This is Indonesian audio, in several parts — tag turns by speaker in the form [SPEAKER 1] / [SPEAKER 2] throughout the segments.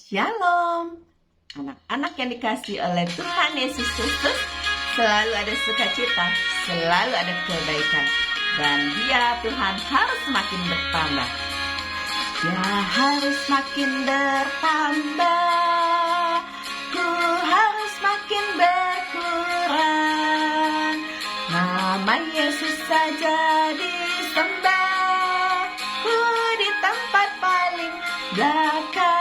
[SPEAKER 1] Shalom, anak-anak yang dikasihi oleh Tuhan Yesus Kristus. Selalu ada sukacita, selalu ada kebaikan, dan Dia Tuhan harus makin bertambah. Dia harus makin bertambah, ku harus makin berkurang. Nama Yesus saja disembah, ku di tempat paling belakang.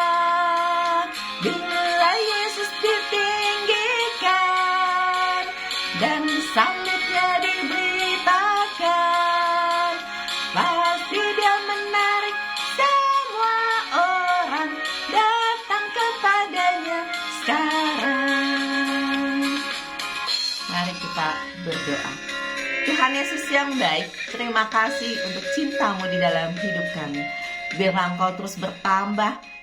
[SPEAKER 1] Bila Yesus ditinggikan dan sambutnya diberitakan, pasti Dia menarik semua orang datang kepadanya sekarang. Mari kita berdoa. Tuhan Yesus yang baik, terima kasih untuk cinta-Mu di dalam hidup kami. Biarlah Engkau terus bertambah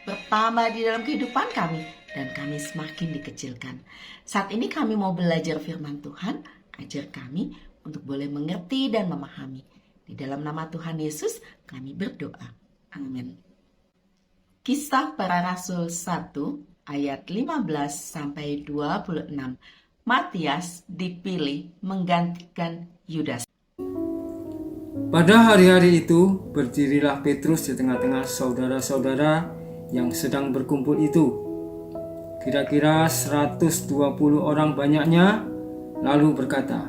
[SPEAKER 1] di dalam kehidupan kami, dan kami semakin dikecilkan. Saat ini kami mau belajar firman Tuhan. Ajar kami untuk boleh mengerti dan memahami. Di dalam nama Tuhan Yesus kami berdoa. Amin. Kisah Para Rasul 1 ayat 15-26. Matias dipilih menggantikan Yudas.
[SPEAKER 2] Pada hari-hari itu, berdirilah Petrus di tengah-tengah saudara-saudara yang sedang berkumpul itu. Kira-kira 120 orang banyaknya, lalu berkata,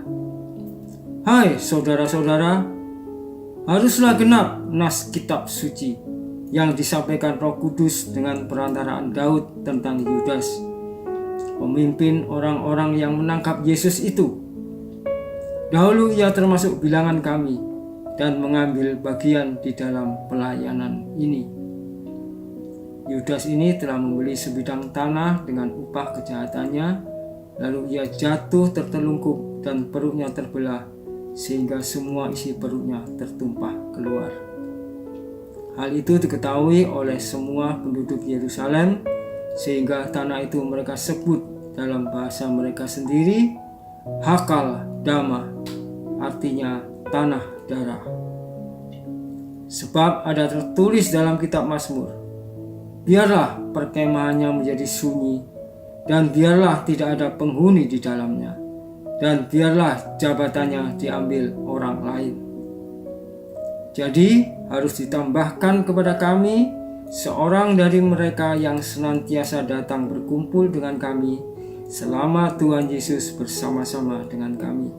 [SPEAKER 2] "Hai saudara-saudara, haruslah genap nas kitab suci yang disampaikan Roh Kudus dengan perantaraan Daud tentang Yudas, pemimpin orang-orang yang menangkap Yesus itu. Dahulu ia termasuk bilangan kami dan mengambil bagian di dalam pelayanan ini. Yudas ini telah membeli sebidang tanah dengan upah kejahatannya, lalu ia jatuh tertelungkup dan perutnya terbelah, sehingga semua isi perutnya tertumpah keluar. Hal itu diketahui oleh semua penduduk Yerusalem, sehingga tanah itu mereka sebut dalam bahasa mereka sendiri Hakal Dama, artinya tanah darah. Sebab ada tertulis dalam kitab Mazmur, biarlah perkemahannya menjadi sunyi, dan biarlah tidak ada penghuni di dalamnya, dan biarlah jabatannya diambil orang lain. Jadi harus ditambahkan kepada kami seorang dari mereka yang senantiasa datang berkumpul dengan kami selama Tuhan Yesus bersama-sama dengan kami,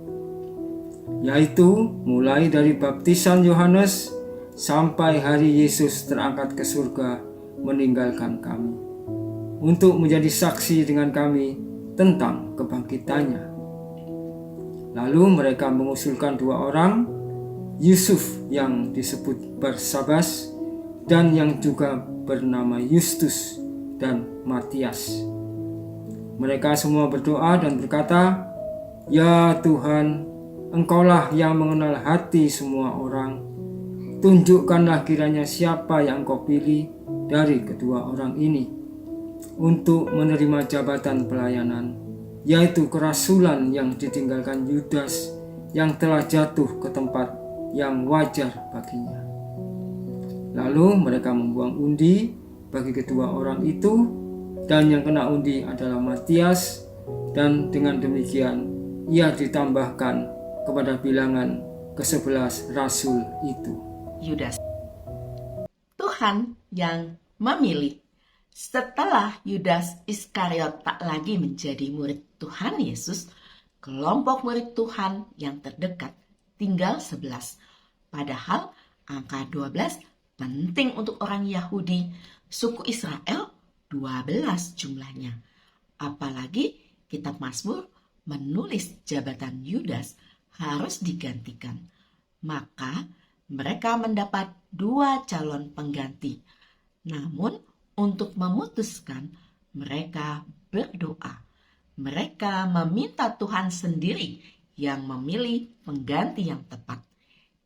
[SPEAKER 2] yaitu mulai dari baptisan Yohanes sampai hari Yesus terangkat ke surga meninggalkan kami, untuk menjadi saksi dengan kami tentang kebangkitannya." Lalu mereka mengusulkan 2 orang, Yusuf yang disebut Barsabas dan yang juga bernama Justus dan Matias. Mereka semua berdoa dan berkata, "Ya Tuhan, Engkaulah yang mengenal hati semua orang. Tunjukkanlah kiranya siapa yang Engkau pilih dari kedua orang ini untuk menerima jabatan pelayanan, yaitu kerasulan yang ditinggalkan Yudas yang telah jatuh ke tempat yang wajar baginya." Lalu mereka membuang undi bagi kedua orang itu, dan yang kena undi adalah Matias, dan dengan demikian ia ditambahkan kepada bilangan ke-11 rasul itu.
[SPEAKER 1] Yudas. Tuhan yang memilih. Setelah Yudas Iskariot tak lagi menjadi murid Tuhan Yesus, kelompok murid Tuhan yang terdekat tinggal 11. Padahal angka 12 penting untuk orang Yahudi. Suku Israel 12 jumlahnya. Apalagi kitab Mazmur menulis jabatan Yudas harus digantikan. Maka mereka mendapat 2 calon pengganti. Namun untuk memutuskan, mereka berdoa. Mereka meminta Tuhan sendiri yang memilih pengganti yang tepat.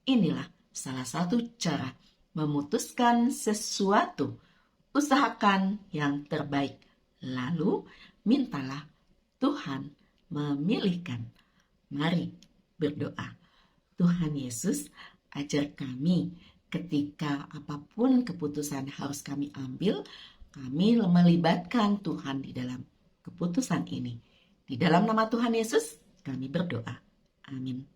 [SPEAKER 1] Inilah salah satu cara memutuskan sesuatu. Usahakan yang terbaik, lalu mintalah Tuhan memilihkan. Mari berdoa. Tuhan Yesus, ajar kami ketika apapun keputusan harus kami ambil, kami melibatkan Tuhan di dalam keputusan ini. Di dalam nama Tuhan Yesus, kami berdoa. Amin.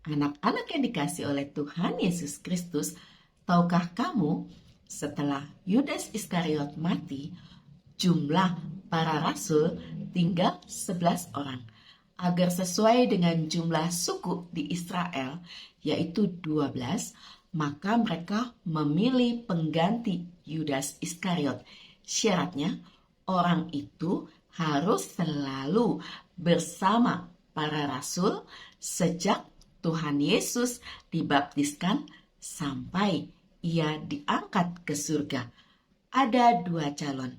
[SPEAKER 1] Anak-anak yang dikasihi oleh Tuhan Yesus Kristus, tahukah kamu setelah Yudas Iskariot mati, jumlah para rasul tinggal 11 orang. Agar sesuai dengan jumlah suku di Israel, yaitu 12, maka mereka memilih pengganti Yudas Iskariot. Syaratnya, orang itu harus selalu bersama para rasul sejak Tuhan Yesus dibaptiskan sampai ia diangkat ke surga. Ada 2 calon,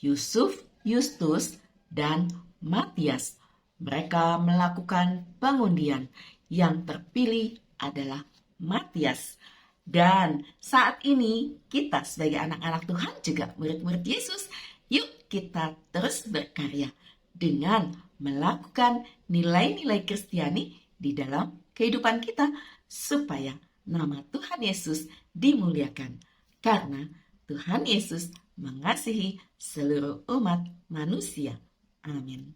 [SPEAKER 1] Yusuf, Yustus, dan Matias. Mereka melakukan pengundian. Yang terpilih adalah Matias. Dan saat ini kita sebagai anak-anak Tuhan juga murid-murid Yesus, yuk kita terus berkarya dengan melakukan nilai-nilai Kristiani di dalam kehidupan kita supaya nama Tuhan Yesus dimuliakan. Karena Tuhan Yesus mengasihi seluruh umat manusia. Amin.